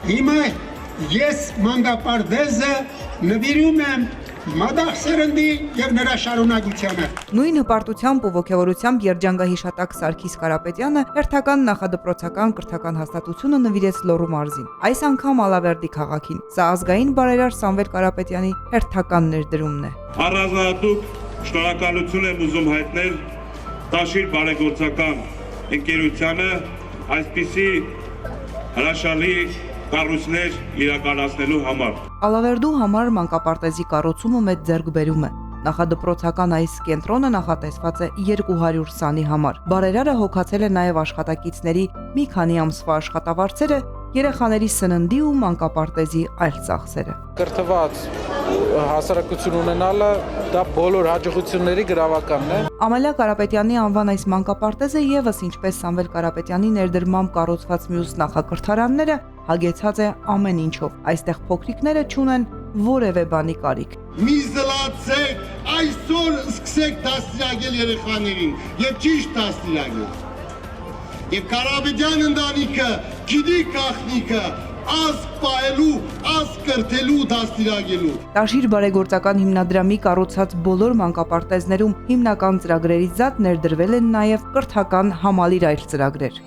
Հիմա ես մանկապարտեզը նվիրում եմ մադախ սերնդի եւ նրա շարունակությանը։ Նույն հպարտությամբ ու ոգևորությամբ երջանկահիշատակ Սարգիս Կարապետյանը հերթական նախադպրոցական կրթական հաստատությունը նվիրեց Լոռու մարզին։ Այս անգամ Ալավերդի քաղաքին։ Սա ազգային բարերար Սամվել Կարապետյանի հերթական ներդրումն է։ Առանձնահատուկ շնորհակալություն եմ ուզում հայտնել Տաշիր բարեգործական ընկերությանը այսպիսի հրաշալի կառույցներ իրականացնելու համար։ Ալավերդու համար մանկապարտեզի կառուցումը մեծ ձեռքբերում է։ Նախադպրոցական այս կենտրոնը նախատեսված է 200 սանի համար։ Բարերարը հոգացել է նաև աշխատակիցների մի քանի ամսվա աշխատավարձերը, երեխաների սննդի ու մանկապարտեզի այլ ծախսերը։ Կրթված հասարակություն ունենալը դա բոլոր հաջողությունների գրավականն է։ Ամալիա Կարապետյանի անվան այս մանկապարտեզը եւս ինչպես Սամվել Կարապետյանի ներդրմամբ կառուցված մյուս նախակրթարանները հագեցած է ամեն ինչով։ Այստեղ փոքրիկները չունեն որևէ բանի կարիք։ Մի զլացեք, այսօր սկսեք դաստիարակել երեխաներին եւ ճիշտ դաստիարակել։ Եվ Կարապետյան ընտանիքը գիտի գաղտնիքը ազգ պահելու, ազգ կրթելու, դաստիարակելու։ Տաշիր բարեգործական հիմնադրամի կառուցած բոլոր մանկապարտեզներում հիմնական ծրագրերից զատ ներդրվել են նաև կրթական համալիր այլ ծրագրեր։